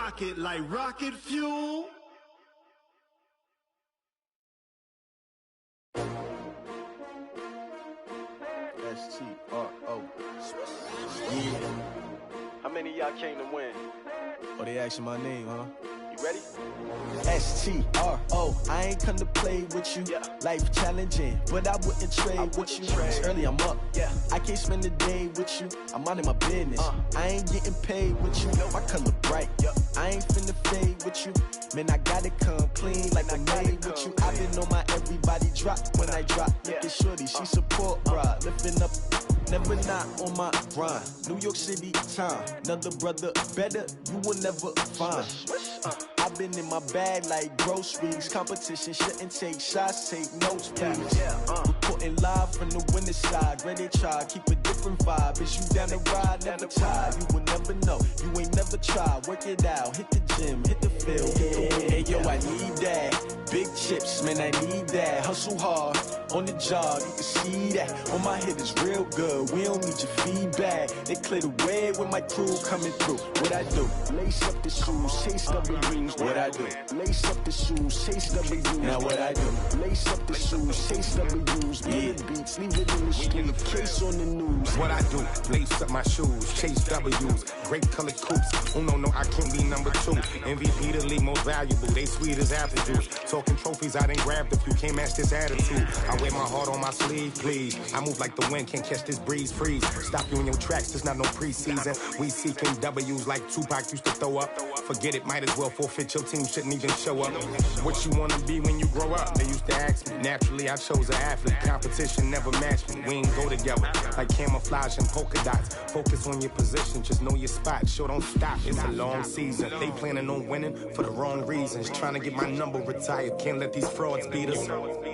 rocket like rocket fuel. S-T-R-O. Yeah. How many of y'all came to win? Oh, they asking my name, huh? You ready? S-T-R-O. I ain't come to play with you. Yeah. Life challenging, but I wouldn't trade with you. It's early, I'm up. Yeah. I can't spend the day with you. I'm minding my business. I ain't getting paid with you. My color bright. I ain't finna fade with you. Man, I gotta come clean like I'm made with you. I've been on my everybody drop when I drop. Look at shorty, she support, bruh. Lifting up. Never not on my grind. New York City time. Another brother better, you will never find. I've been in my bag like groceries. Competition shouldn't take shots, take notes, please. Reporting live from the winning side. Ready to try, keep a different vibe. Is you down the ride, never tired. You will never know, you ain't never tried. Work it out, hit the gym, hit the field, hit the wind. Hey yo, I need that. Big chips, man, I need that. Hustle hard, on the job, you can see that. On my head is real good, we don't need your feedback. They clear the way with my crew coming through. What I do? Lace up the shoes, chase W's. What I do? Lace up the shoes, chase W's. Now what I do? Lace up the shoes, chase W's. Get the beats, leave it in the street, case on the news. What I do? Lace up my shoes, chase W's. Great colored coops. Oh no, I can't be number 2. MVP the league most valuable. They sweet as apple juice. Talking trophies, I didn't grab the few. Can't match this attitude. I wear my heart on my sleeve, please. I move like the wind, can't catch this breeze, freeze. Stop you in your tracks, there's not no preseason. We seeking W's like Tupac used to throw up. Forget it, might as well forfeit. Your team shouldn't even show up. What you wanna be when you grow up? They used to ask me. Naturally, I chose an athlete. Competition never matched me. We ain't go together like camouflage and polka dots. Focus on your position, just know your spot. Sure, don't stop. It's a long season. They planning on winning for the wrong reasons. Trying to get my number retired. Can't let these frauds beat us.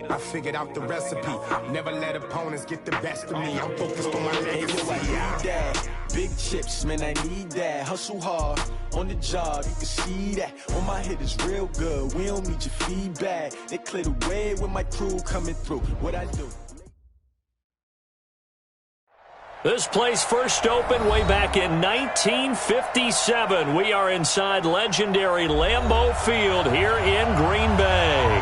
I figured out the recipe. Never let opponents get the best of me. I'm focused on my legacy. I need that. Big chips, man, I need that. Hustle hard, on the job, you can see that. On my head is real good, we don't need your feedback. They clear the way with my crew coming through. What I do? This place first opened way back in 1957. We are inside legendary Lambeau Field here in Green Bay.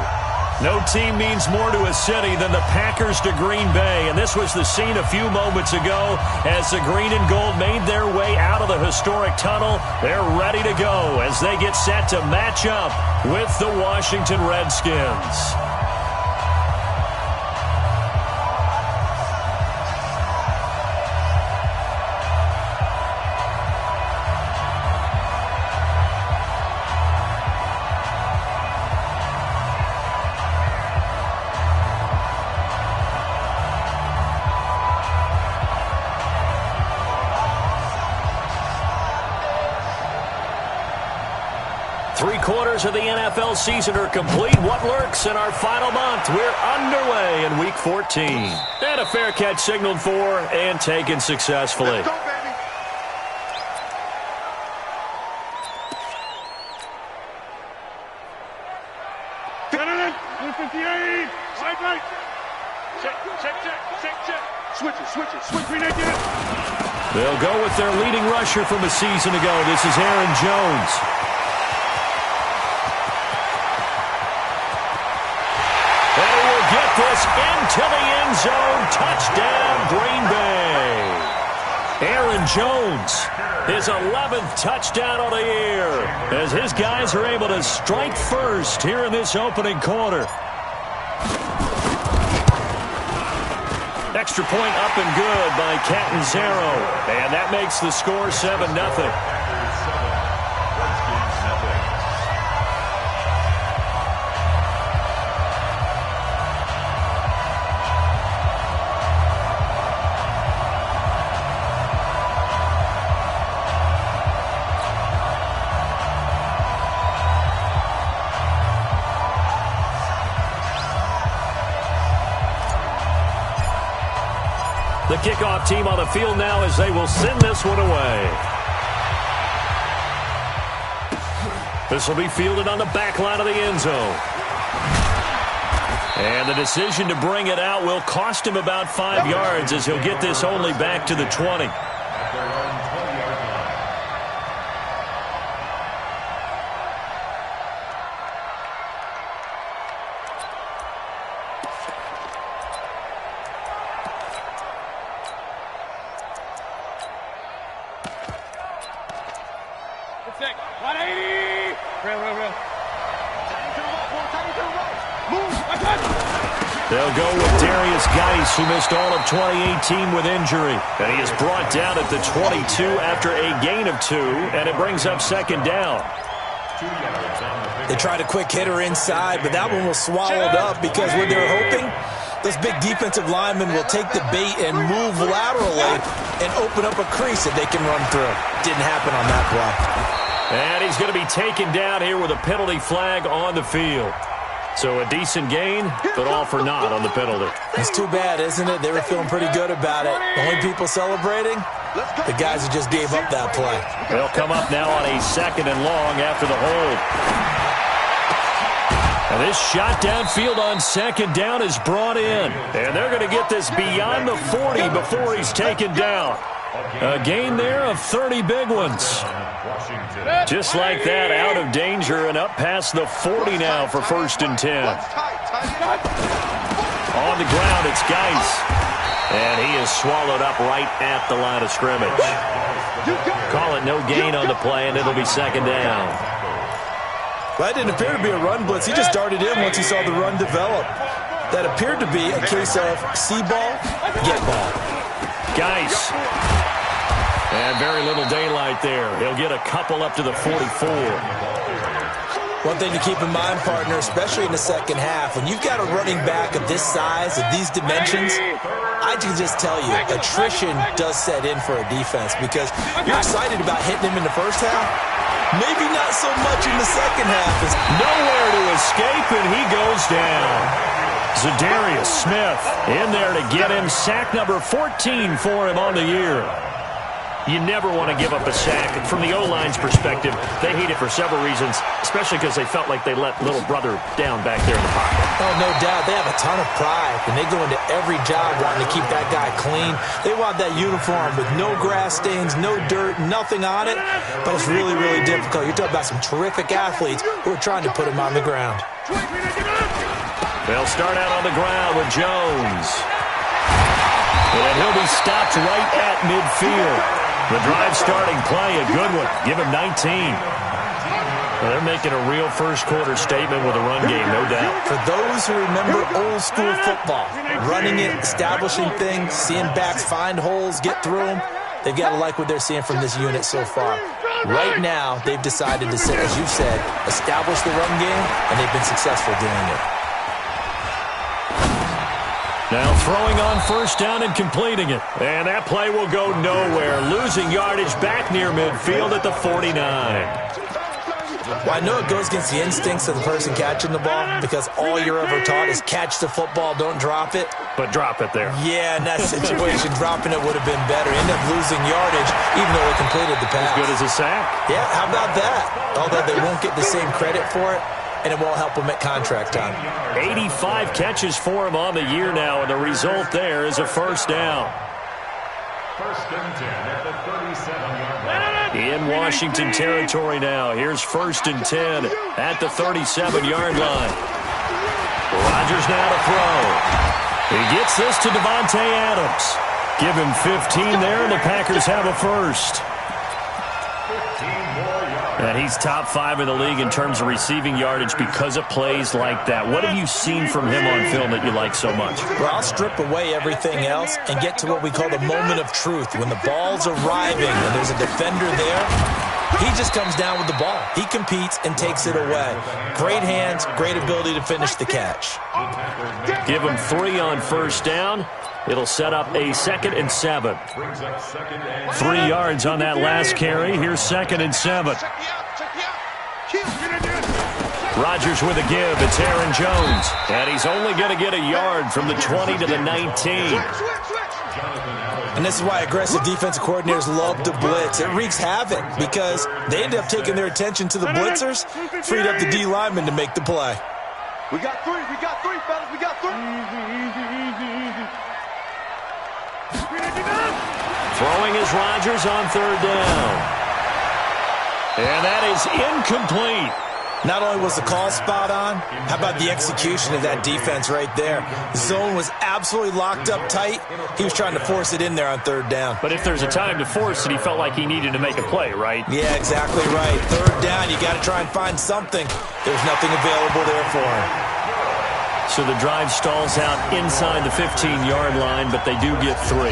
No team means more to a city than the Packers to Green Bay, and this was the scene a few moments ago as the green and gold made their way out of the historic tunnel. They're ready to go as they get set to match up with the Washington Redskins. Three-quarters of the NFL season are complete. What lurks in our final month? We're underway in Week 14. And a fair catch signaled for and taken successfully. Let's go, baby. They'll go with their leading rusher from a season ago. This is Aaron Jones. And he will get this into the end zone. Touchdown, Green Bay. Aaron Jones, his 11th touchdown of the year, as his guys are able to strike first here in this opening quarter. Extra point up and good by Catanzaro. And that makes the score 7-0. The kickoff team on the field now as they will send this one away. This will be fielded on the back line of the end zone. And the decision to bring it out will cost him about 5 yards as he'll get this only back to the 20. They'll go with Darius Geis, who missed all of 2018 with injury. And he is brought down at the 22 after a gain of 2, and it brings up second down. They tried a quick hitter inside, but that one was swallowed up because what they're hoping, those big defensive linemen will take the bait and move laterally and open up a crease that they can run through. Didn't happen on that play. And he's going to be taken down here with a penalty flag on the field. So a decent gain, but all for naught on the penalty. It's too bad, isn't it? They were feeling pretty good about it. The only people celebrating, the guys who just gave up that play. They'll come up now on a 2nd and long after the hold. And this shot downfield on 2nd down is brought in. And they're going to get this beyond the 40 before he's taken down. A gain there of 30 big ones. Just like that, out of danger and up past the 40 now for 1st and 10. On the ground, it's Geis. And he is swallowed up right at the line of scrimmage. Call it no gain on the play, and it'll be 2nd down. Well, that didn't appear to be a run blitz. He just darted in once he saw the run develop. That appeared to be a case of see ball, get ball. Geis. And very little daylight there. He'll get a couple up to the 44. One thing to keep in mind, partner, especially in the second half, when you've got a running back of this size, of these dimensions, I can just tell you, attrition does set in for a defense because you're excited about hitting him in the first half. Maybe not so much in the second half. It's nowhere to escape, and he goes down. Zadarius Smith in there to get him sack number 14 for him on the year. You never want to give up a sack. From the O-line's perspective, they hate it for several reasons, especially because they felt like they let little brother down back there in the pocket. Oh, no doubt. They have a ton of pride, and they go into every job wanting to keep that guy clean. They want that uniform with no grass stains, no dirt, nothing on it, but it's really, really difficult. You're talking about some terrific athletes who are trying to put him on the ground. They'll start out on the ground with Jones. And he'll be stopped right at midfield. The drive starting play, a good one. Give him 19. Well, they're making a real first quarter statement with a run game, no doubt. For those who remember old school football, running it, establishing things, seeing backs find holes, get through them, they've got to like what they're seeing from this unit so far. Right now, they've decided to, as you said, establish the run game, and they've been successful doing it. Now throwing on first down and completing it. And that play will go nowhere. Losing yardage back near midfield at the 49. Well, I know it goes against the instincts of the person catching the ball because all you're ever taught is catch the football, don't drop it. But drop it there. Yeah, in that situation, dropping it would have been better. End up losing yardage even though they completed the pass. As good as a sack. Yeah, how about that? Although they won't get the same credit for it, and it won't help him at contract time. 85 catches for him on the year now, and the result there is a first down. 1st and 10 at the 37-yard line. In Washington territory now. Here's 1st and 10 at the 37-yard line. Rodgers now to throw. He gets this to Devontae Adams. Give him 15 there, and the Packers have a first. And he's top 5 in the league in terms of receiving yardage because of plays like that. What have you seen from him on film that you like so much? Well, I'll strip away everything else and get to what we call the moment of truth. When the ball's arriving and there's a defender there, he just comes down with the ball. He competes and takes it away. Great hands, great ability to finish the catch. Give him 3 on first down. It'll set up a 2nd and 7. 3 yards on that last carry. Here's 2nd and 7. Rodgers with a give. It's Aaron Jones. And he's only going to get a yard from the 20 to the 19. And this is why aggressive defensive coordinators love to blitz. It wreaks havoc because they end up taking their attention to the blitzers, freed up the D lineman to make the play. We got 3, fellas. We got 3. Throwing is Rodgers on 3rd down. And that is incomplete. Not only was the call spot on, how about the execution of that defense right there? The zone was absolutely locked up tight. He was trying to force it in there on third down. But if there's a time to force it, he felt like he needed to make a play, right? Yeah, exactly right. Third down, you got to try and find something. There's nothing available there for him. So the drive stalls out inside the 15-yard line, but they do get 3.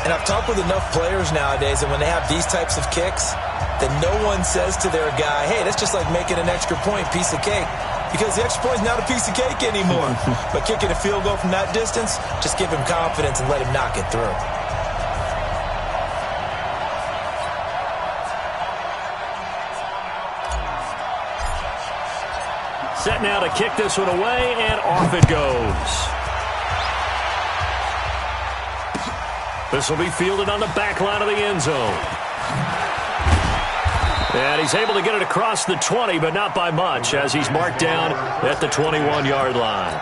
And I've talked with enough players nowadays, and when they have these types of kicks, that no one says to their guy, hey, that's just like making an extra point, piece of cake. Because the extra point is not a piece of cake anymore. But kicking a field goal from that distance, just give him confidence and let him knock it through. Set now to kick this one away, and off it goes. This will be fielded on the back line of the end zone. And he's able to get it across the 20, but not by much, as he's marked down at the 21-yard line.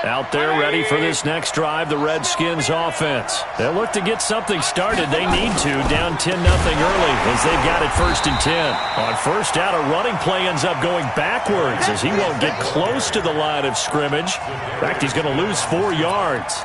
Out there ready for this next drive, the Redskins offense. They'll look to get something started. They need to, down 10-0 early as they've got it 1st and 10. On first out, a running play ends up going backwards as he won't get close to the line of scrimmage. In fact, he's going to lose 4 yards.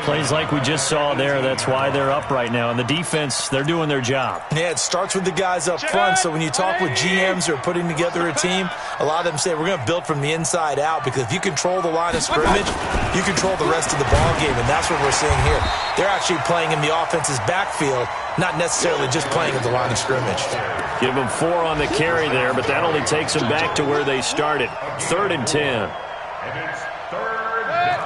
Plays like we just saw there, that's why they're up right now. And the defense, they're doing their job. Yeah, it starts with the guys up front. So when you talk with GMs who are putting together a team, a lot of them say we're going to build from the inside out, because if you control the line of scrimmage, you control the rest of the ball game, and that's what we're seeing here. They're actually playing in the offense's backfield, not necessarily just playing at the line of scrimmage. Give them 4 on the carry there, but that only takes them back to where they started. 3rd and 10. And it's 3rd down.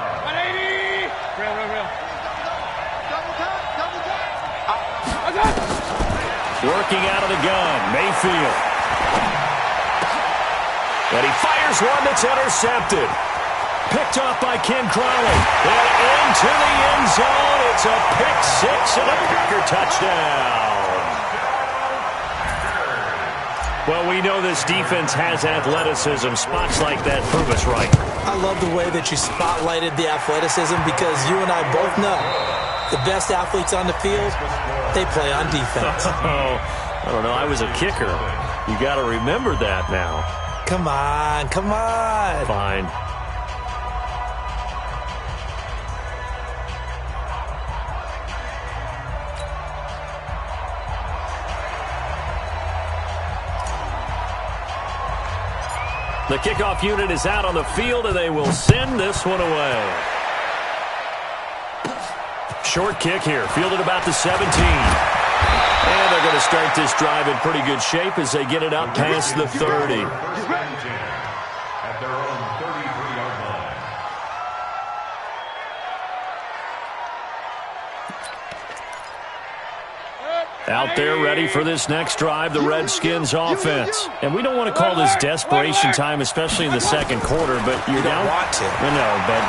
Working out of the gun, Mayfield. And he fires one that's intercepted. Picked off by Ken Crowley. And into the end zone. It's a pick 6 and a Packer touchdown. Well, we know this defense has athleticism. Spots like that prove us right. I love the way that you spotlighted the athleticism, because you and I both know the best athletes on the field, they play on defense. I don't know. I was a kicker. You got to remember that now. Come on, come on. Fine. The kickoff unit is out on the field, and they will send this one away. Short kick here, fielded about the 17. And they're going to start this drive in pretty good shape as they get it out past the 30. At their own 33-yard line. Out there ready for this next drive, the Redskins offense. And we don't want to call this desperation time, especially in the second quarter, but you're down. Want to. No, but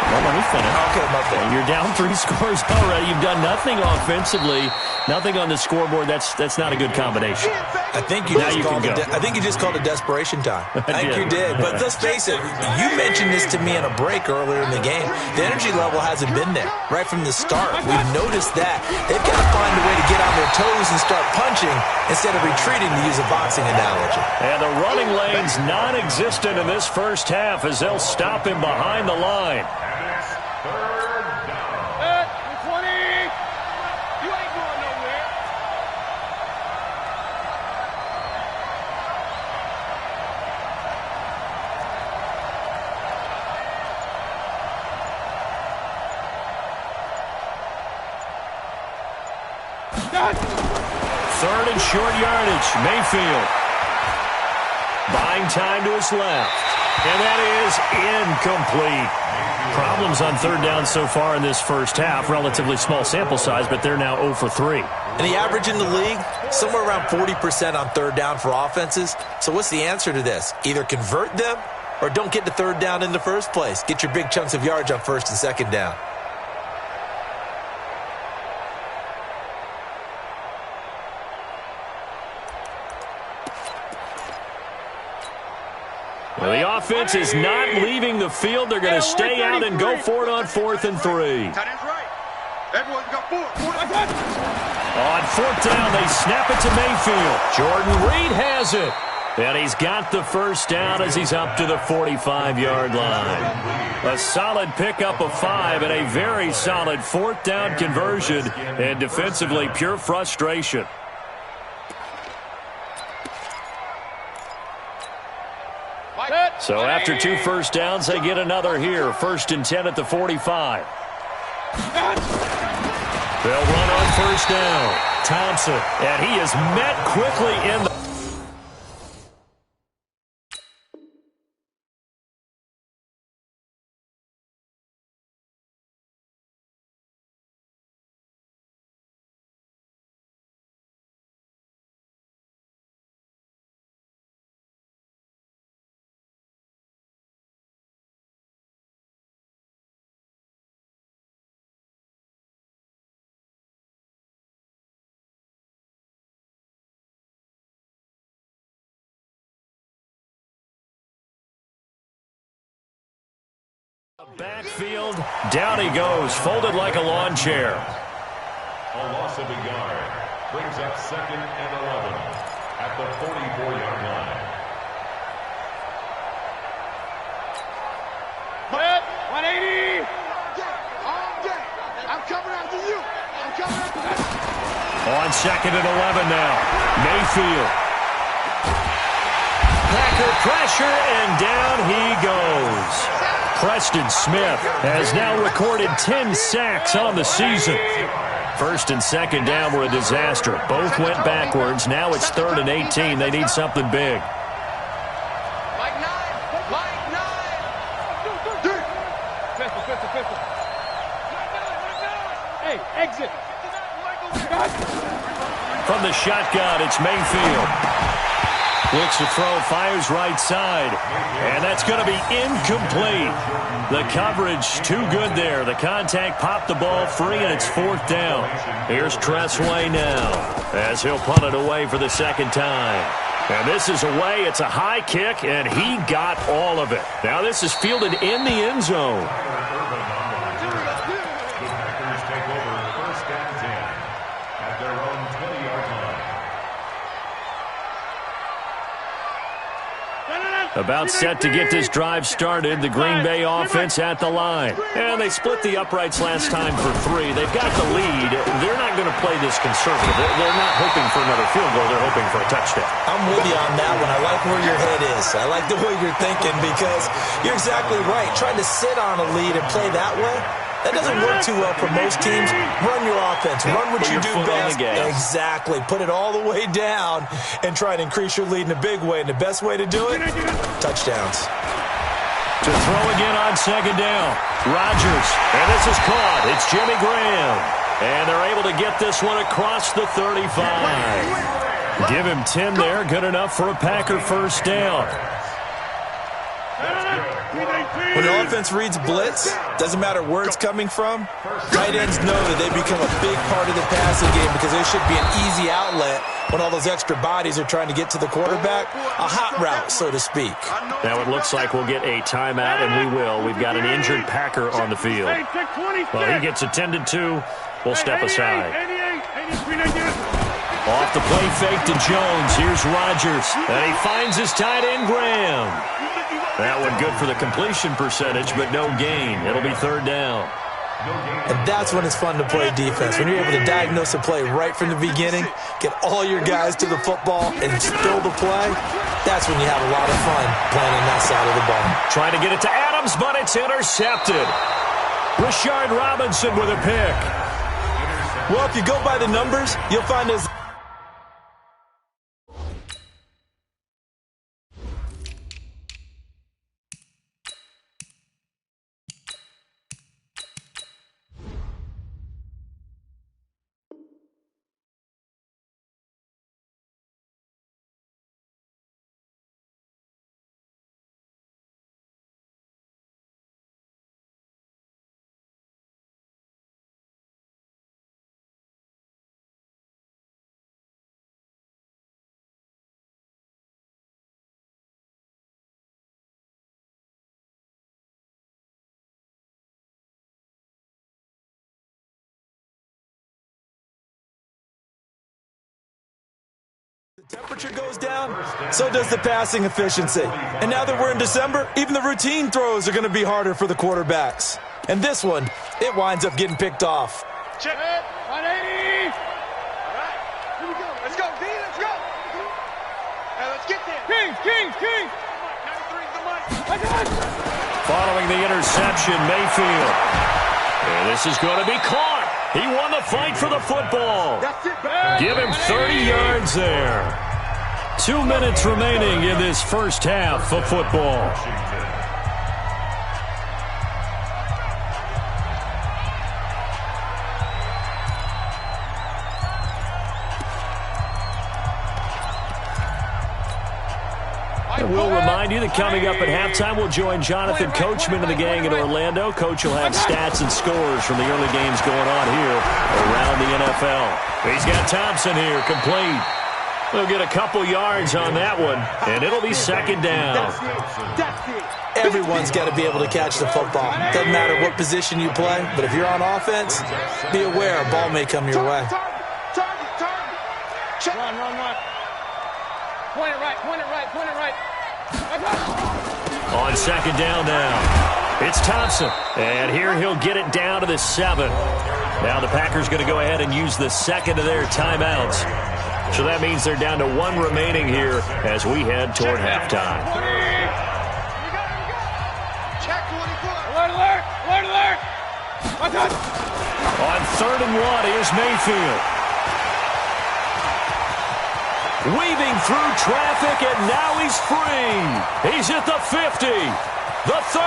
well, let me finish. Okay, my bad. You're down 3 scores already. You've done nothing offensively, nothing on the scoreboard. That's not a good combination. I think you just called it desperation time. I think you did. But let's face it, you mentioned this to me in a break earlier in the game. The energy level hasn't been there right from the start. We've noticed that. They've got to find a way to get on their toes and start punching instead of retreating, to use a boxing analogy. And the running lane's non-existent in this first half as they'll stop him behind the line. And it's 3rd down. 20. You ain't going nowhere. Third and short yardage. Mayfield. Buying time to his left. And that is incomplete. Problems on third down so far in this first half. Relatively small sample size, but they're now 0 for 3. And the average in the league, somewhere around 40% on third down for offenses. So what's the answer to this? Either convert them or don't get to third down in the first place. Get your big chunks of yards on first and second down. Well, the offense is not leaving the field. They're going to stay out and go for it on 4th and 3. Tight end's right. Everyone got four. On fourth down, they snap it to Mayfield. Jordan Reed has it. And he's got the first down as he's up to the 45-yard line. A solid pickup of 5 and a very solid fourth down conversion. And defensively, pure frustration. So after 2 first downs, they get another here. 1st and 10 at the 45. They'll run on first down. Thompson, and he is met quickly in the... Backfield, down he goes, folded like a lawn chair. A loss of a yard brings up 2nd and 11 at the 44-yard line. 180. I'm coming after you. I'm coming after you. On 2nd and 11 now. Mayfield. Packer pressure, and down he goes. Preston Smith has now recorded 10 sacks on the season. 1st and 2nd down were a disaster. Both went backwards. Now it's 3rd and 18. They need something big. Like 9. Pistol. Hey, exit. From the shotgun, it's Mayfield. Looks to throw, fires right side. And that's going to be incomplete. The coverage too good there. The contact popped the ball free, and it's 4th down. Here's Tressway now as he'll punt it away for the 2nd time. And this is away. It's a high kick, and he got all of it. Now this is fielded in the end zone. The Packers take over 1st and 10 at their own 20-yard line. About set to get this drive started. The Green Bay offense at the line. And they split the uprights last time for 3. They've got the lead. They're not going to play this conservative. They're not hoping for another field goal. They're hoping for a touchdown. I'm with you on that one. I like where your head is. I like the way you're thinking because you're exactly right. Trying to sit on a lead and play that way, that doesn't work too well for most teams. Run your offense. Run what you do best. Exactly. Put it all the way down and try to increase your lead in a big way. And the best way to do it, touchdowns. To throw again on 2nd down. Rodgers. And this is caught. It's Jimmy Graham. And they're able to get this one across the 35. Give him 10 there. Good enough for a Packer first down. When the offense reads blitz, doesn't matter where it's coming from, tight ends know that they become a big part of the passing game because there should be an easy outlet when all those extra bodies are trying to get to the quarterback. A hot route, so to speak. Now it looks like we'll get a timeout, and we will. We've got an injured Packer on the field. Well, he gets attended to. We'll step aside. Off the play fake to Jones. Here's Rodgers. And he finds his tight end, Graham. That one good for the completion percentage, but no gain. It'll be 3rd down. And that's when it's fun to play defense. When you're able to diagnose a play right from the beginning, get all your guys to the football, and spill the play, that's when you have a lot of fun playing on that side of the ball. Trying to get it to Adams, but it's intercepted. Rashard Robinson with a pick. Well, if you go by the numbers, you'll find this. The temperature goes down, so does the passing efficiency. And now that we're in December, even the routine throws are going to be harder for the quarterbacks. And this one, it winds up getting picked off. Check. 180. All right. Here we go. Let's go, D. Let's go. Now let's get there. Kings. 93's the mic. Following the interception, Mayfield. And this is going to be caught. He won the fight for the football. Give him 30 yards there. 2 minutes remaining in this first half of football. We'll remind you that coming up at halftime, we'll join Jonathan Coachman and the gang in Orlando. Coach will have stats and scores from the early games going on here around the NFL. He's got Thompson here, complete. We'll get a couple yards on that one, and it'll be second down. Everyone's got to be able to catch the football. Doesn't matter what position you play, but if you're on offense, be aware a ball may come your way. Run. Point it right. On second down now, it's Thompson. And here he'll get it down to the 7. Now the Packers going to go ahead and use the second of their timeouts. So that means they're down to 1 remaining here as we head toward halftime. Check 24. Alert. On 3rd and 1, here's Mayfield. Weaving through traffic, and now he's free. He's at the 50, the 30.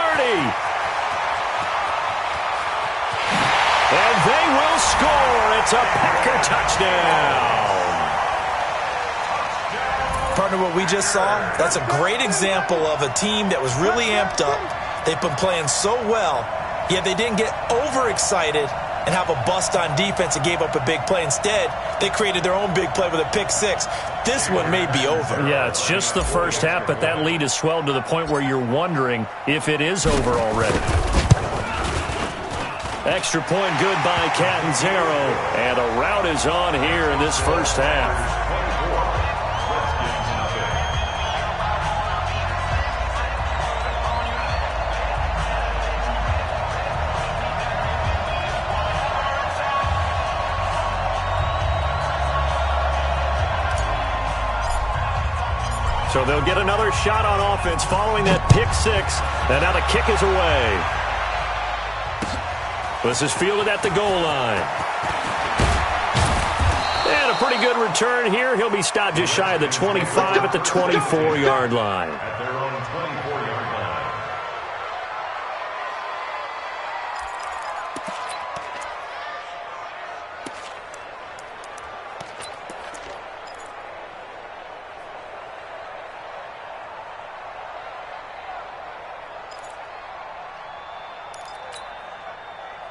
And they will score. It's a Packer touchdown. Partner, what we just saw, that's a great example of a team that was really amped up. They've been playing so well, yet they didn't get overexcited and have a bust on defense and gave up a big play. Instead, they created their own big play with a pick 6. This one may be over. Yeah, it's just the first half, but that lead has swelled to the point where you're wondering if it is over already. Extra point good by Catanzaro, and a rout is on here in this first half. So they'll get another shot on offense following that pick 6. And now the kick is away. This is fielded at the goal line. And a pretty good return here. He'll be stopped just shy of the 25 at the 24-yard line. At their own 24-yard line.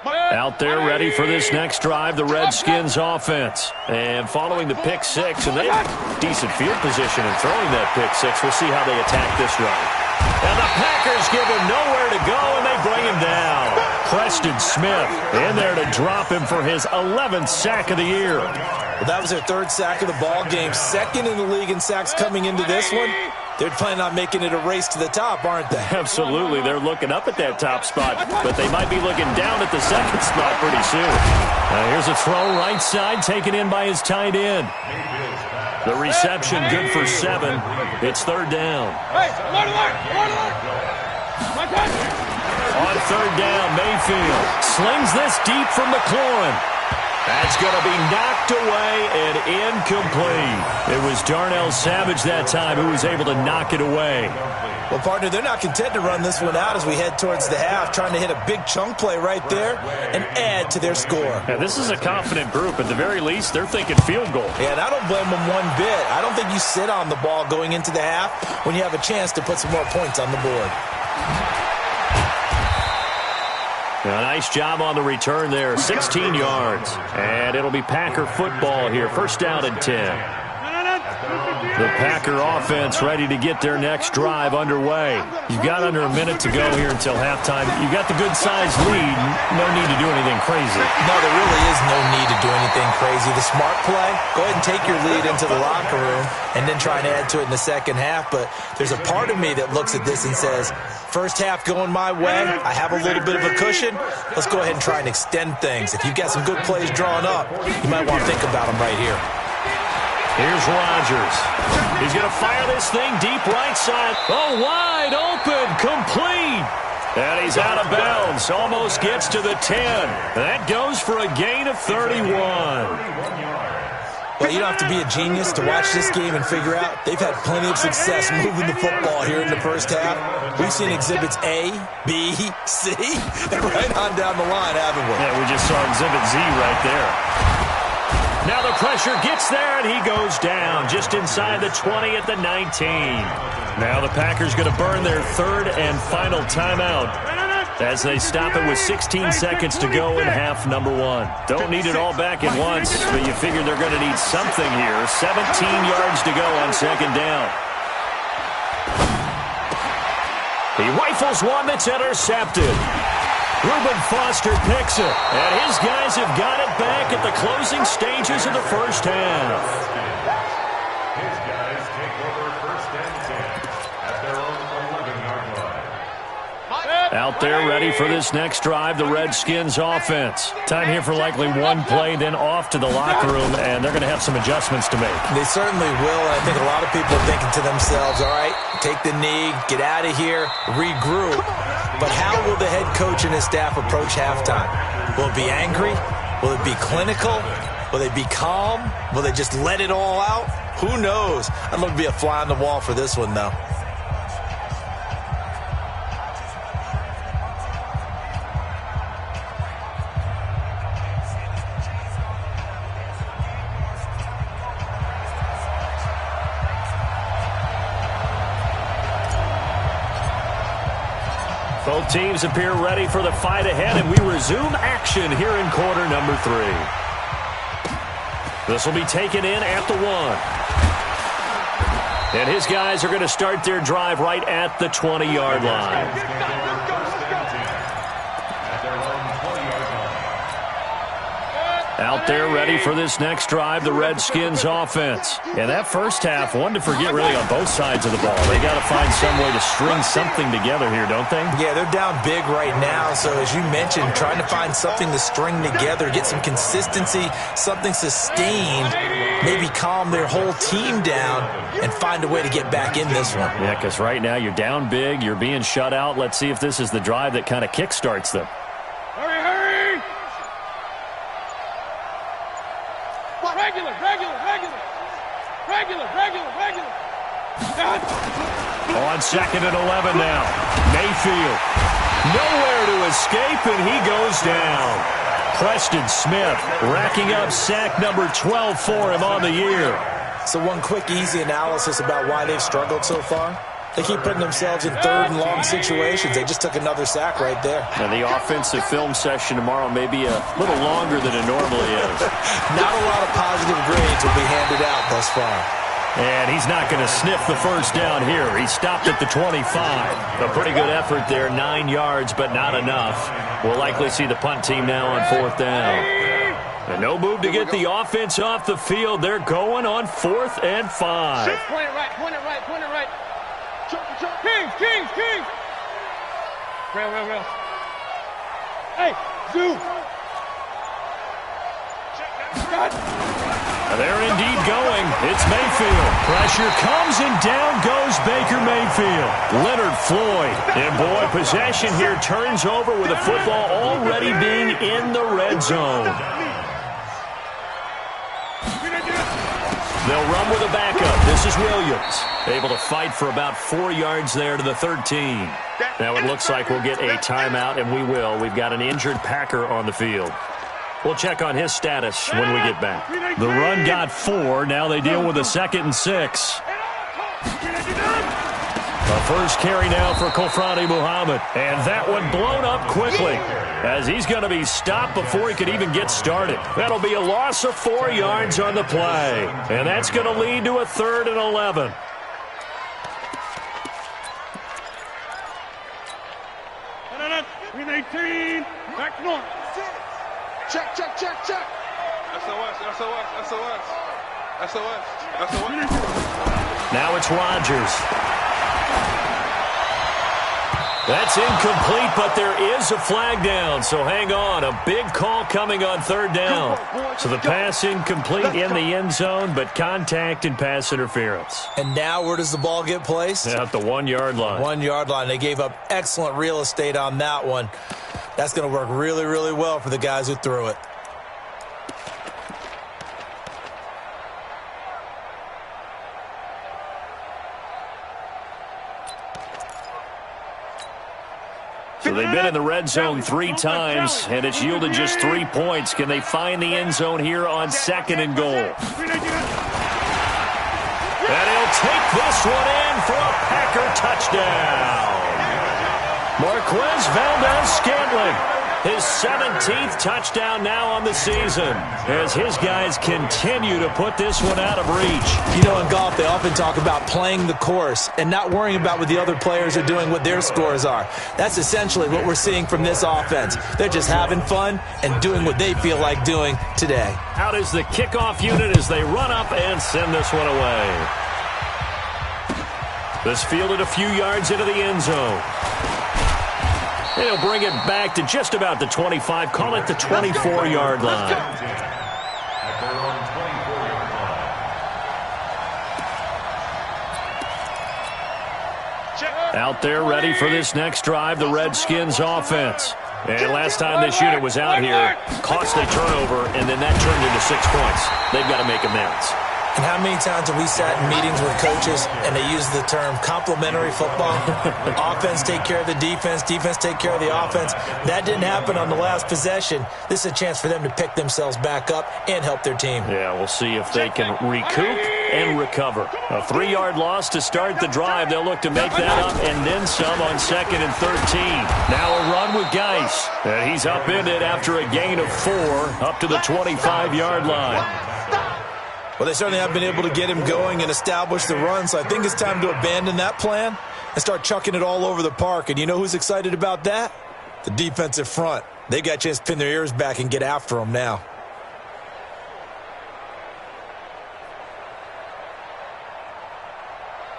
Out there ready for this next drive, the Redskins offense. And following the pick 6, and they have decent field position in throwing that pick 6. We'll see how they attack this drive. And the Packers give him nowhere to go, and they bring him down. Preston Smith in there to drop him for his 11th sack of the year. Well, that was their 3rd sack of the ball game. 2nd in the league in sacks coming into this one. They're planning on making it a race to the top, aren't they? Absolutely. They're looking up at that top spot, but they might be looking down at the 2nd spot pretty soon. Here's a throw right side, taken in by his tight end. The reception good for 7. It's 3rd down. Alert. On 3rd down, Mayfield slings this deep from McLaurin. That's going to be knocked away and incomplete. It was Darnell Savage that time who was able to knock it away. Well, partner, they're not content to run this one out as we head towards the half, trying to hit a big chunk play right there and add to their score. Yeah, this is a confident group. At the very least, they're thinking field goal. Yeah, and I don't blame them one bit. I don't think you sit on the ball going into the half when you have a chance to put some more points on the board. A nice job on the return there, 16 yards. And it'll be Packer football here, 1st down and 10. The Packer offense ready to get their next drive underway. You've got under a minute to go here until halftime. You've got the good-sized lead. No need to do anything crazy. No, there really is no need to do anything crazy. The smart play, go ahead and take your lead into the locker room and then try and add to it in the second half. But there's a part of me that looks at this and says, first half going my way, I have a little bit of a cushion. Let's go ahead and try and extend things. If you've got some good plays drawn up, you might want to think about them right here. Here's Rodgers. He's going to fire this thing deep right side. Oh, wide open, complete. And he's out of bounds. Almost gets to the 10. That goes for a gain of 31. Well, you don't have to be a genius to watch this game and figure out they've had plenty of success moving the football here in the first half. We've seen exhibits A, B, C, and right on down the line, haven't we? Yeah, we just saw exhibit Z right there. Now the pressure gets there, and he goes down just inside the 20 at the 19. Now the Packers going to burn their third and final timeout as they stop it with 16 seconds to go in half number one. Don't need it all back at once, but you figure they're going to need something here. 17 yards to go on second down. He rifles one that's intercepted. Reuben Foster picks it, and his guys have got it back at the closing stages of the first half. His guys take over first and 10 at their own 11-yard line. Out there ready for this next drive, the Redskins offense. Time here for likely one play, then off to the locker room, and they're going to have some adjustments to make. They certainly will, and I think a lot of people are thinking to themselves, all right, take the knee, get out of here, regroup. But how will the head coach and his staff approach halftime? Will it be angry? Will it be clinical? Will they be calm? Will they just let it all out? Who knows? I'd love to be a fly on the wall for this one, though. Both teams appear ready for the fight ahead, and we resume action here in quarter number 3. This will be taken in at the 1. And his guys are going to start their drive right at the 20-yard line. Out there ready for this next drive, the Redskins offense. And that first half, one to forget really on both sides of the ball. They got to find some way to string something together here, don't they? Yeah, they're down big right now. So as you mentioned, trying to find something to string together, get some consistency, something sustained, maybe calm their whole team down and find a way to get back in this one. Yeah, because right now you're down big, you're being shut out. Let's see if this is the drive that kind of kickstarts them. Hurry, hurry! Regular. On second and 11 now. Mayfield. Nowhere to escape, and he goes down. Preston Smith racking up sack number 12 for him on the year. So one quick, easy analysis about why they've struggled so far. They keep putting themselves in third and long situations. They just took another sack right there. And the offensive film session tomorrow may be a little longer than it normally is. Not a lot of positive grades will be handed out thus far. And he's not going to sniff the first down here. He stopped at the 25. A pretty good effort there, 9 yards, but not enough. We'll likely see the punt team now on fourth down. And no move to get the offense off the field. They're going on 4th and 5. Point it right. Kings! Rail. Hey, Zoo! They're indeed going. It's Mayfield. Pressure comes, and down goes Baker Mayfield. Leonard Floyd. And boy, possession here turns over with the football already being in the red zone. They'll run with a backup. This is Williams. Able to fight for about 4 yards there to the 13. Now it looks like we'll get a timeout, and we will. We've got an injured Packer on the field. We'll check on his status when we get back. The run got 4. Now they deal with a 2nd and 6. A first carry now for Kofrani Muhammad. And that one blown up quickly as he's going to be stopped before he could even get started. That'll be a loss of 4 yards on the play. And that's going to lead to a 3rd and 11. Win 18. Back north. Check, check, check, check. SOS, SOS, SOS. SOS, SOS. Now it's Rodgers. That's incomplete, but there is a flag down, so hang on. A big call coming on 3rd down. So the pass incomplete in the end zone, but contact and pass interference. And now where does the ball get placed? At the 1-yard line. 1-yard line. They gave up excellent real estate on that one. That's going to work really, really well for the guys who threw it. So they've been in the red zone 3 times, and it's yielded just 3 points. Can they find the end zone here on 2nd and goal? And he'll take this one in for a Packer touchdown. Marquez Valdez-Scantling, his 17th touchdown now on the season, as his guys continue to put this one out of reach. You know, in golf, they often talk about playing the course and not worrying about what the other players are doing, what their scores are. That's essentially what we're seeing from this offense. They're just having fun and doing what they feel like doing today. Out is the kickoff unit as they run up and send this one away. This fielded a few yards into the end zone. He'll bring it back to just about the 25, call it the 24-yard line. At their own 24-yard line. Out there ready for this next drive, the Redskins offense. And last time this unit was out here, costly turnover, and then that turned into 6 points. They've got to make amends. And how many times have we sat in meetings with coaches and they use the term complementary football? Offense take care of the defense, defense take care of the offense. That didn't happen on the last possession. This is a chance for them to pick themselves back up and help their team. Yeah, we'll see if they can recoup and recover. A 3-yard loss to start the drive. They'll look to make that up and then some on 2nd and 13. Now a run with Geis. And he's upended after a gain of 4 up to the 25-yard line. Well, they certainly have been able to get him going and establish the run, so I think it's time to abandon that plan and start chucking it all over the park. And you know who's excited about that? The defensive front. They got a chance to pin their ears back and get after him now.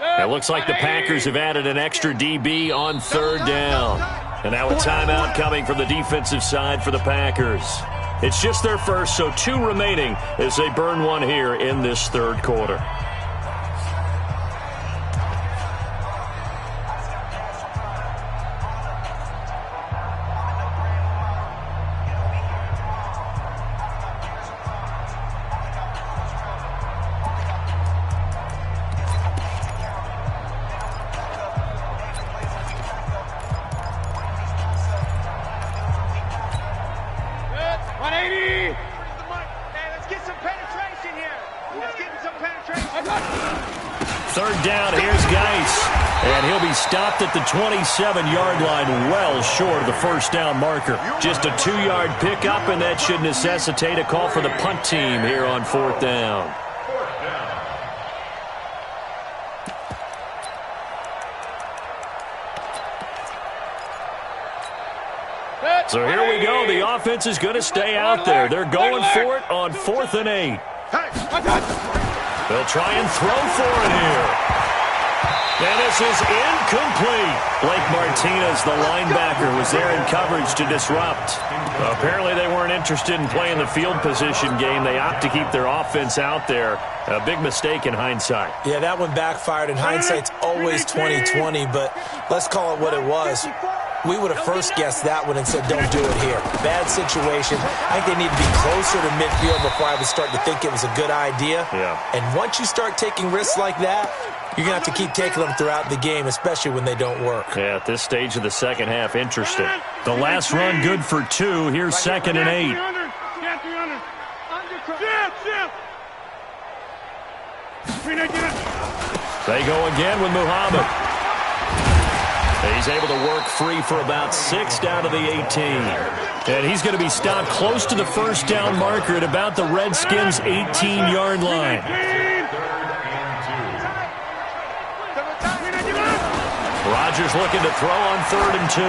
It looks like the Packers have added an extra DB on 3rd down. And now a timeout coming from the defensive side for the Packers. It's just their first, so 2 remaining as they burn one here in this 3rd quarter. Stopped at the 27-yard line, well short of the first down marker. Just a 2-yard pickup, and that should necessitate a call for the punt team here on 4th down. So here we go. The offense is going to stay out there. They're going for it on 4th and 8. They'll try and throw for it here. And this is incomplete. Blake Martinez, the linebacker, was there in coverage to disrupt. Apparently they weren't interested in playing the field position game. They opt to keep their offense out there. A big mistake in hindsight. Yeah, that one backfired. In hindsight's always 20/20, but let's call it what it was. We would have first guessed that one and said, don't do it here. Bad situation. I think they need to be closer to midfield before I would start to think it was a good idea. Yeah. And once you start taking risks like that, you're going to have to keep taking them throughout the game, especially when they don't work. Yeah, at this stage of the second half, interesting. The last run good for 2. Here's 2nd and 8. They go again with Muhammad. He's able to work free for about 6 down to the 18. And he's going to be stopped close to the first down marker at about the Redskins' 18-yard line. Rodgers looking to throw on 3rd and 2.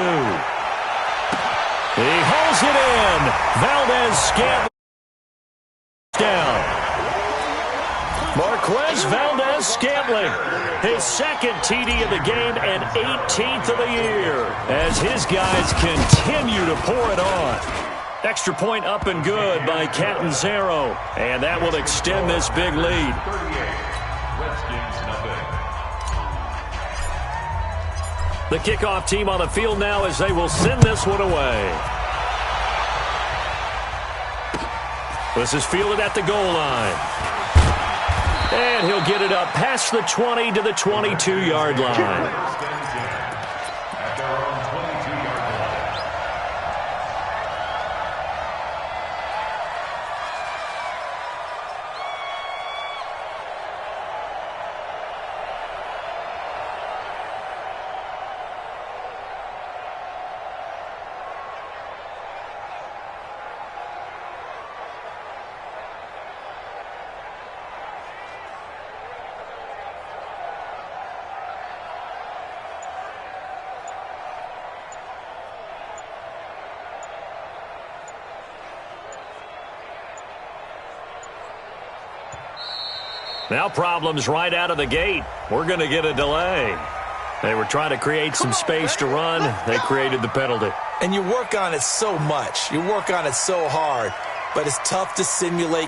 He hauls it in. Valdez-Scantling down. Marquez Valdez-Scantling, his second TD of the game and 18th of the year as his guys continue to pour it on. Extra point up and good by Catanzaro, and that will extend this big lead. The kickoff team on the field now as they will send this one away. This is fielded at the goal line. And he'll get it up past the 20 to the 22-yard line. Now problems right out of the gate. We're going to get a delay. They were trying to create some space to run. They created the penalty. And you work on it so much. You work on it so hard. But it's tough to simulate.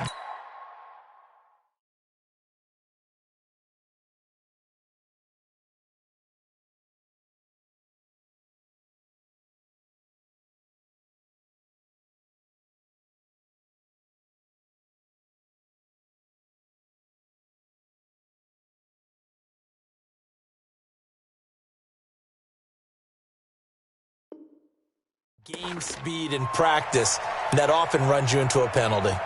Game speed in practice that often runs you into a penalty.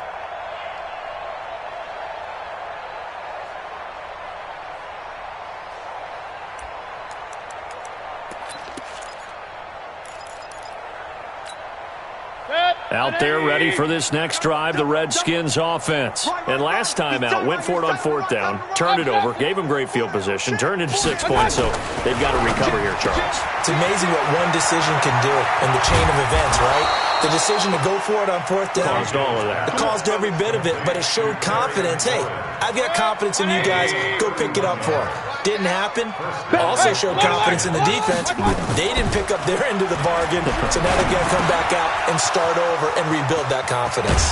Out there ready for this next drive, the Redskins offense. And last time out, went for it on 4th down, turned it over, gave them great field position, turned it to 6 points, so they've got to recover here, Charles. It's amazing what one decision can do in the chain of events, right? The decision to go for it on 4th down. Caused all of that. It caused every bit of it, but it showed confidence. Hey, I've got confidence in you guys. Go pick it up for them. Didn't happen. Also showed confidence in the defense. They didn't pick up their end of the bargain, so now they've got to come back out and start over and rebuild that confidence.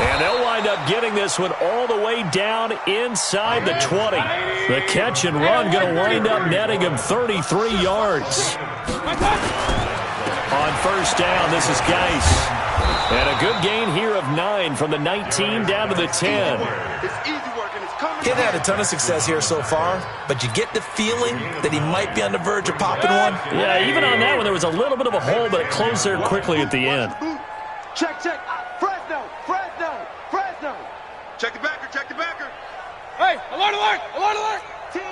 And they'll wind up getting this one all the way down inside the 20. The catch and run going to wind up netting him 33 yards. On 1st down, this is Geis. And a good gain here of 9 from the 19 down to the 10. He hasn't had a ton of success here so far, but you get the feeling that he might be on the verge of popping one. Yeah, even on that one, there was a little bit of a hole, but it closed there quickly at the end. Check. Fresno. Check the backer. Hey, alert. 10.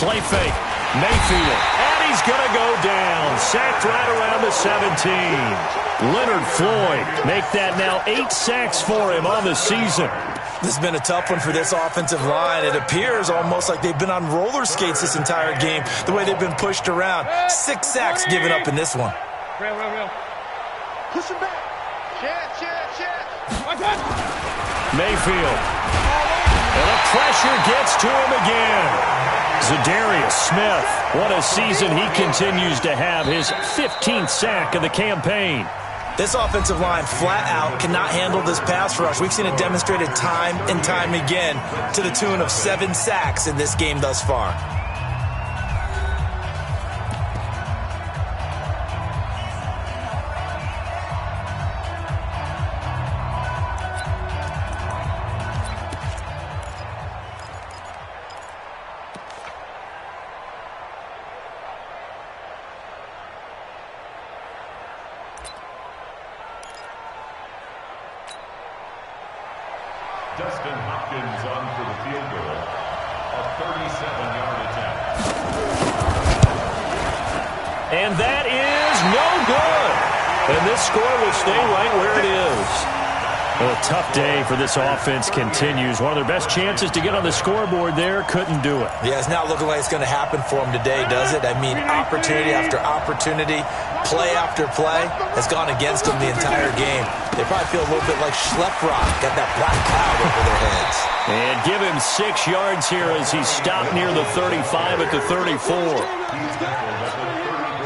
Play fake. Mayfield. And he's going to go down. Sacked right around the 17. Leonard Floyd make that now 8 sacks for him on the season. This has been a tough one for this offensive line. It appears almost like they've been on roller skates this entire game, the way they've been pushed around. 6 sacks given up in this one. Real. Push him back. Chance. Mayfield. And the pressure gets to him again. Za'Darius Smith, what a season he continues to have, his 15th sack of the campaign. This offensive line flat out cannot handle this pass rush. We've seen it demonstrated time and time again to the tune of 7 sacks in this game thus far. A 37-yard attempt. And that is no good. And this score will stay right where it is. Well, a tough day for this offense continues. One of their best chances to get on the scoreboard there, couldn't do it. Yeah, it's not looking like it's going to happen for them today, does it? I mean, opportunity after opportunity, play after play has gone against them the entire game. They probably feel a little bit like Schleprock, got that black cloud over their heads. And give him 6 yards here as he stopped near the 35 at the 34.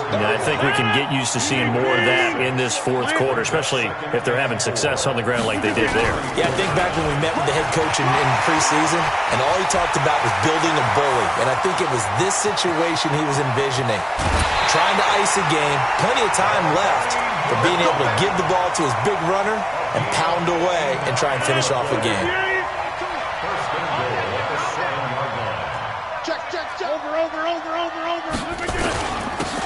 And I think we can get used to seeing more of that in this fourth quarter, especially if they're having success on the ground like they did there. Yeah, I think back when we met with the head coach in preseason, and all he talked about was building a bully. And I think it was this situation he was envisioning. Trying to ice a game, plenty of time left for being able to give the ball to his big runner and pound away and try and finish off a game. Check. Over.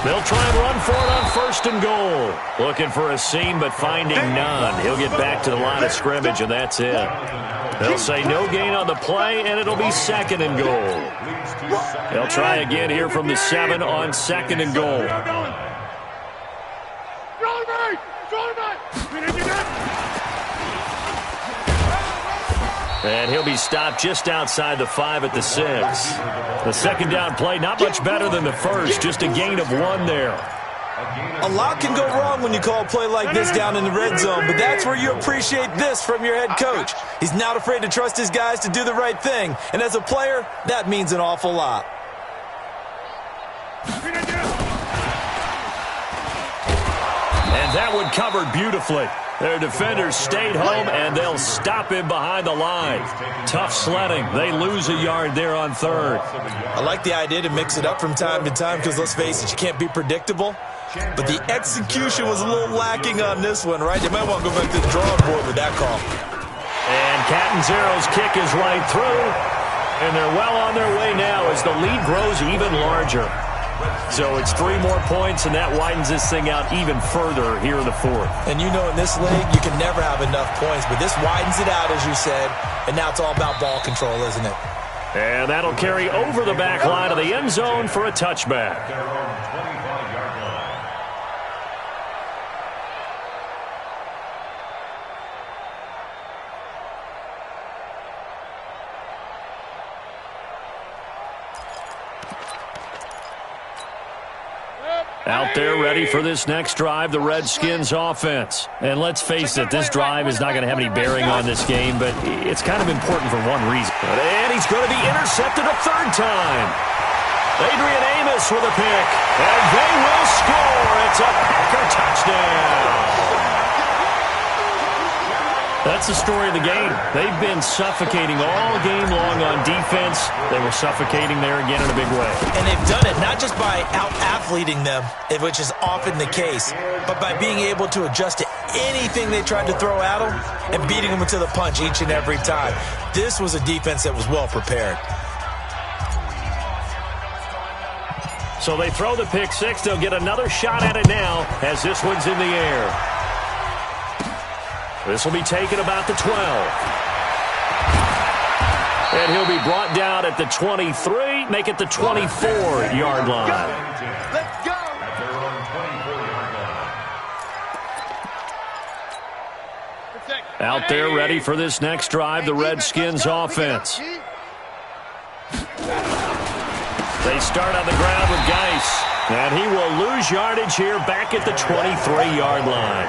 They'll try and run for it on 1st and goal. Looking for a seam, but finding none. He'll get back to the line of scrimmage, and that's it. They'll say no gain on the play, and it'll be 2nd and goal. They'll try again here from the 7 on 2nd and goal. And he'll be stopped just outside the 5 at the 6. The 2nd down play, not much better than the first, just a gain of 1 there. A lot can go wrong when you call a play like this down in the red zone, but that's where you appreciate this from your head coach. He's not afraid to trust his guys to do the right thing, and as a player, that means an awful lot. And that one covered beautifully. Their defenders stayed home, and they'll stop him behind the line. Tough sledding. They lose a yard there on 3rd. I like the idea to mix it up from time to time because, let's face it, you can't be predictable. But the execution was a little lacking on this one, right? They might want to go back to the drawing board with that call. And Catanzaro's kick is right through. And they're well on their way now as the lead grows even larger. So it's 3 more points, and that widens this thing out even further here in the 4th. And you know in this league, you can never have enough points, but this widens it out, as you said, and now it's all about ball control, isn't it? And that'll carry over the back line of the end zone for a touchback. Out there ready for this next drive, the Redskins offense. And let's face it, this drive is not going to have any bearing on this game, but it's kind of important for one reason. And he's going to be intercepted a 3rd time. Adrian Amos with a pick, and they will score. It's a Packer touchdown. That's the story of the game. They've been suffocating all game long on defense. They were suffocating there again in a big way. And they've done it not just by out-athleting them, which is often the case, but by being able to adjust to anything they tried to throw at them and beating them to the punch each and every time. This was a defense that was well prepared. So they throw the pick 6. They'll get another shot at it now as this one's in the air. This will be taken about the 12. And he'll be brought down at the 23, make it the 24-yard line. Let's go. At their own 24-yard line. Out there ready for this next drive, the Redskins offense. They start on the ground with Geis. And he will lose yardage here back at the 23-yard line.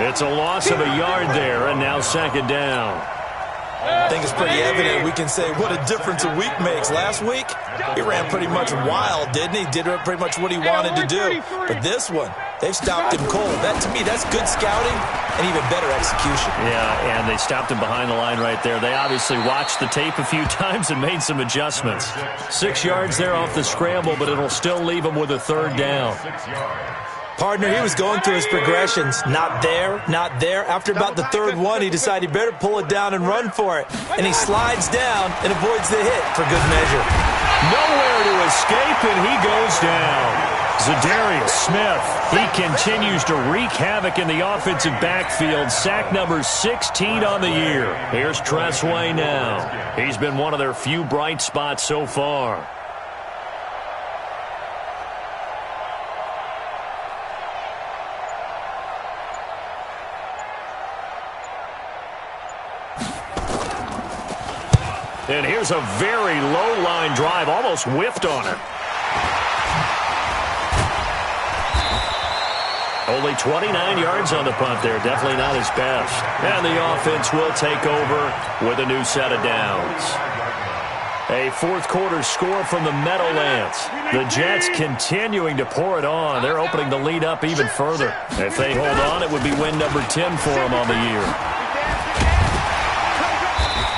It's a loss of a yard there, and now 2nd down. I think it's pretty evident. We can say what a difference a week makes. Last week, he ran pretty much wild, didn't he? Did pretty much what he wanted to do. But this one, they've stopped him cold. That, to me, that's good scouting and even better execution. Yeah, and they stopped him behind the line right there. They obviously watched the tape a few times and made some adjustments. 6 yards there off the scramble, but it'll still leave him with a 3rd down. Partner, he was going through his progressions. Not there, not there. After about the 3rd one, he decided he better pull it down and run for it. And he slides down and avoids the hit for good measure. Nowhere to escape, and he goes down. Zadarius Smith, he continues to wreak havoc in the offensive backfield. Sack number 16 on the year. Here's Tressway now. He's been one of their few bright spots so far. And here's a very low line drive, almost whiffed on it. Only 29 yards on the punt there. Definitely not his best. And the offense will take over with a new set of downs. A fourth quarter score from the Meadowlands. The Jets continuing to pour it on. They're opening the lead up even further. If they hold on, it would be win number 10 for them on the year.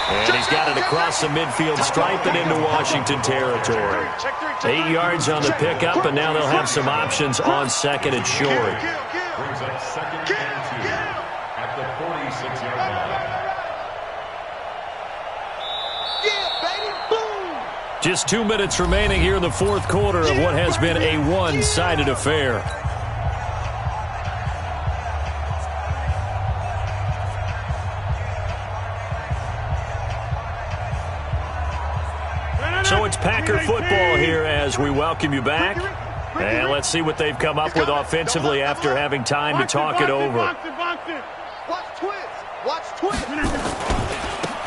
And he's got it across the midfield stripe and into Washington territory. 8 yards on the pickup, and now they'll have some options on second and short. Brings up second and 2 at the 46-yard line. Just 2 minutes remaining here in the fourth quarter of what has been a one-sided affair. So it's Packer football here as we welcome you back. And let's see what they've come up with offensively after having time to talk it over.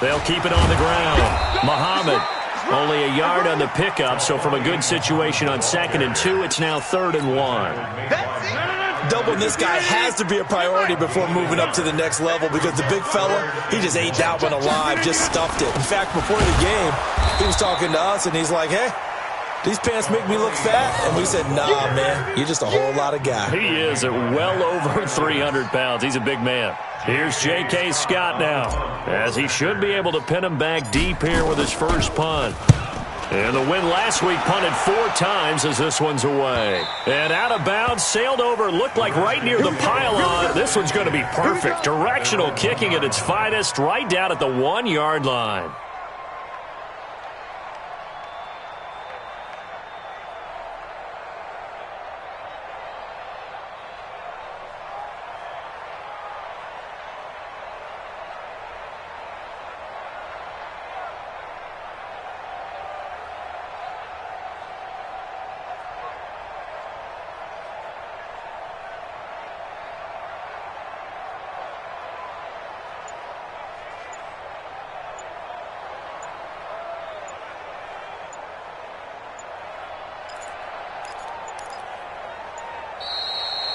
They'll keep it on the ground. Muhammad, only a yard on the pickup, so from a good situation on second and 2, it's now 3rd and 1. Doubling this guy has to be a priority before moving up to the next level because the big fella, he just ate that one alive, just stuffed it. In fact, before the game, he was talking to us, and he's like, hey, these pants make me look fat? And we said, nah, man, you're just a whole lot of guy. He is at well over 300 pounds. He's a big man. Here's J.K. Scott now, as he should be able to pin him back deep here with his first punt. And the win last week punted 4 times as this one's away. And out of bounds, sailed over, looked like right near the pylon. This one's going to be perfect. Directional kicking at its finest, right down at the 1-yard line.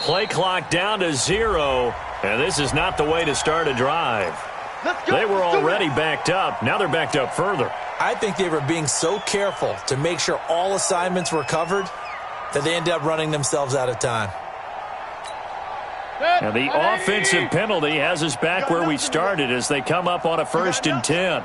Play clock down to 0, and this is not the way to start a drive. They were already backed up. Now they're backed up further. I think they were being so careful to make sure all assignments were covered that they ended up running themselves out of time. And the offensive penalty has us back where we started as they come up on a 1st and 10.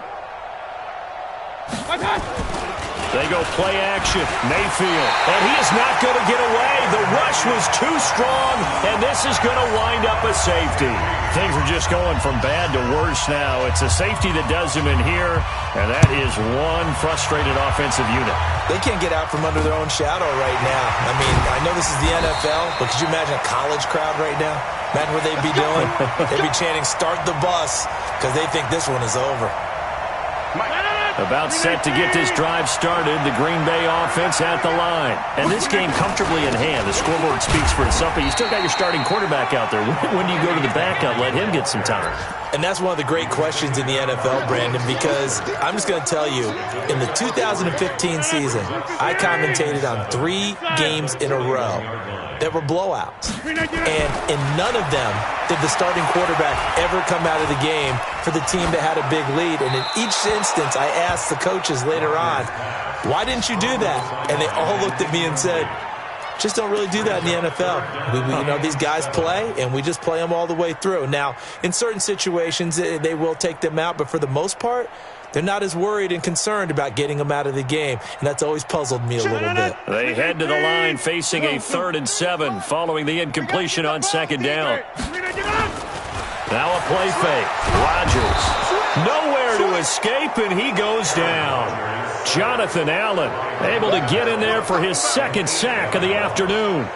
They go play action. Mayfield. And he is not going to get away. The rush was too strong, and this is going to wind up a safety. Things are just going from bad to worse now. It's a safety that does him in here, and that is one frustrated offensive unit. They can't get out from under their own shadow right now. I mean, I know this is the NFL, but could you imagine a college crowd right now? Imagine what they'd be doing. They'd be chanting, start the bus, because they think this one is over. About set to get this drive started, the Green Bay offense at the line. And this game comfortably in hand. The scoreboard speaks for itself, but you still got your starting quarterback out there. When do you go to the backup, let him get some time? And that's one of the great questions in the NFL, Brandon, because I'm just going to tell you, in the 2015 season, I commentated on 3 games in a row that were blowouts. And in none of them did the starting quarterback ever come out of the game for the team that had a big lead. And in each instance, I asked the coaches later on, why didn't you do that? And they all looked at me and said, just don't really do that in the NFL. These guys play, and we just play them all the way through. Now, in certain situations, they will take them out, but for the most part, they're not as worried and concerned about getting them out of the game, and that's always puzzled me a little bit. They head to the line facing a 3rd and 7 following the incompletion on 2nd down. Now a play fake. Rodgers. Nowhere to escape, and he goes down. Jonathan Allen able to get in there for his second sack of the afternoon.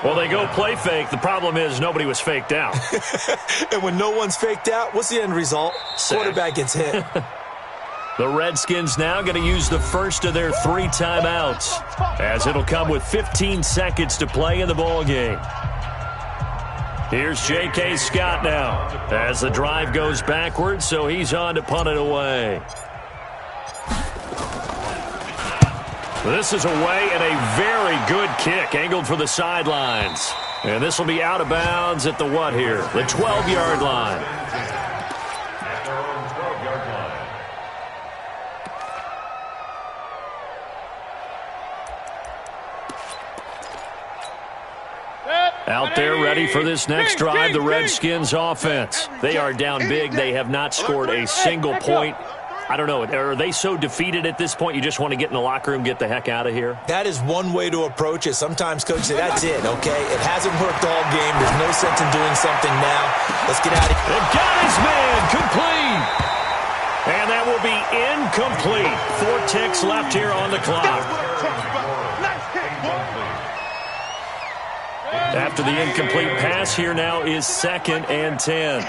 Well, they go play fake. The problem is nobody was faked out. And when no one's faked out, what's the end result? Quarterback gets hit. The Redskins now going to use the first of their 3 timeouts, as it'll come with 15 seconds to play in the ball game. Here's J.K. Scott now as the drive goes backwards, so he's on to punt it away. This is away and a very good kick angled for the sidelines. And this will be out of bounds at the what here? The 12-yard line. At their own 12-yard line. Out there ready for this next drive, the Redskins offense. They are down big. They have not scored a single point. I don't know. Are they so defeated at this point you just want to get in the locker room, get the heck out of here? That is one way to approach it. Sometimes coaches say, that's it, okay? It hasn't worked all game. There's no sense in doing something now. Let's get out of here. They've got his man complete. And that will be incomplete. 4 ticks left here on the clock. After the incomplete pass, here now is 2nd and 10.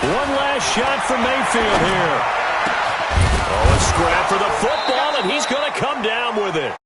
One last shot for Mayfield here. Oh, a scrap for the football, and he's going to come down with it.